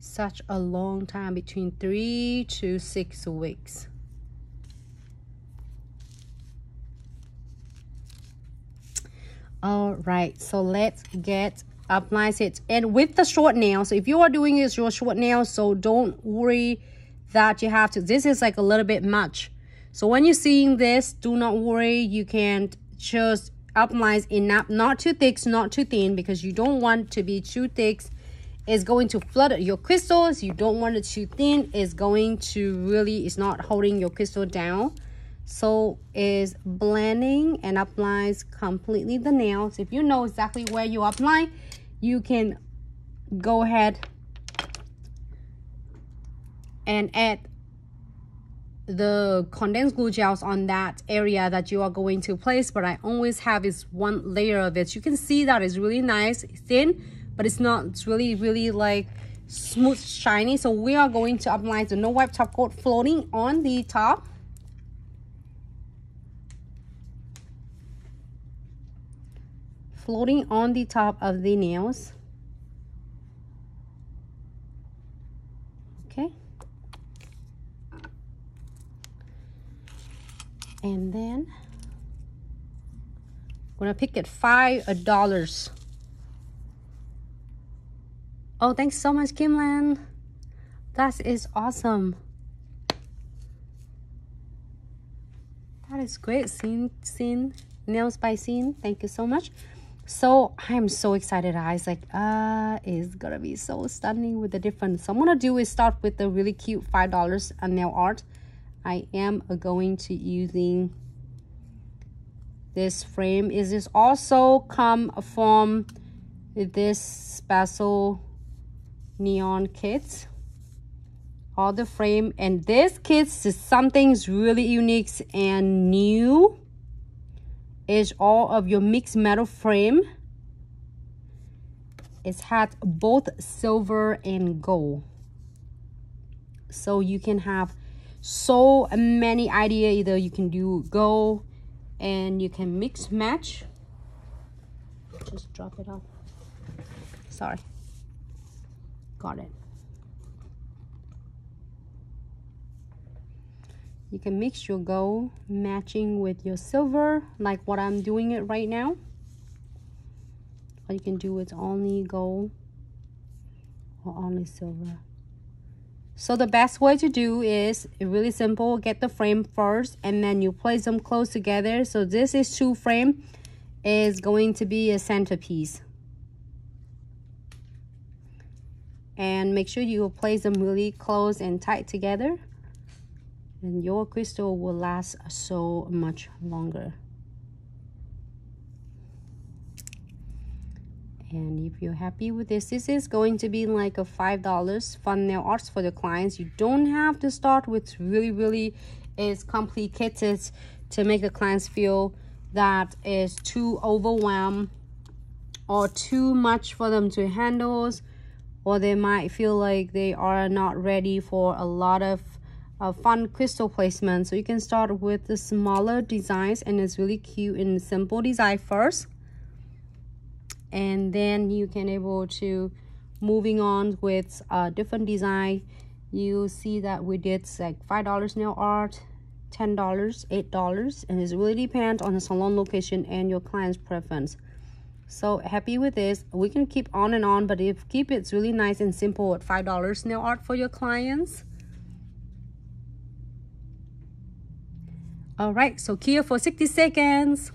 such a long time, between 3 to 6 weeks. All right, so let's get applies it. And with the short nails, if you are doing this your short nails, so don't worry that you have to, this is like a little bit much. So when you're seeing this, do not worry, you can just apply enough, not too thick, not too thin, because you don't want to be too thick. It's going to flood your crystals. You don't want it too thin. It's going to really, it's not holding your crystal down. So is blending and applies completely the nails. If you know exactly where you apply, you can go ahead and add the condensed glue gels on that area that you are going to place. But I always have is one layer of it. You can see that it's really nice, thin, but it's not, it's really like smooth, shiny. So we are going to apply the no wipe top coat floating on the top. Floating on the top of the nails. Okay. And then I'm gonna pick it $5. Oh, thanks so much, Kimlan. That is awesome. That is great. Scene nails by Scene. Thank you so much. So I'm so excited, guys. Like it's gonna be so stunning with the different. So I'm gonna do is start with the really cute $5 nail art. I am going to using this frame. Is this also come from this special neon kit? All the frame, and this kit is something's really unique and new. Is all of your mixed metal frame. It's had both silver and gold, so you can have so many idea. Either you can do gold and you can mix match. Just drop it off. Sorry, got it. You can mix your gold matching with your silver, like what I'm doing it right now. Or you can do it only gold or only silver. So the best way to do is really simple. Get the frame first and then you place them close together. So this is 2 frame, is going to be a centerpiece. And make sure you place them really close and tight together. And your crystal will last so much longer. And if you're happy with this, this is going to be like a $5 fun nail arts for the clients. You don't have to start with really is complicated to make the clients feel that is too overwhelmed or too much for them to handle, or they might feel like they are not ready for a lot of fun crystal placement. So you can start with the smaller designs, and it's really cute and simple design first, and then you can able to moving on with a different design. You see that we did like $5 nail art, $10, $8, and it really depends on the salon location and your client's preference. So happy with this. We can keep on and on, but if keep it really nice and simple at $5 nail art for your clients. All right, so here for 60 seconds.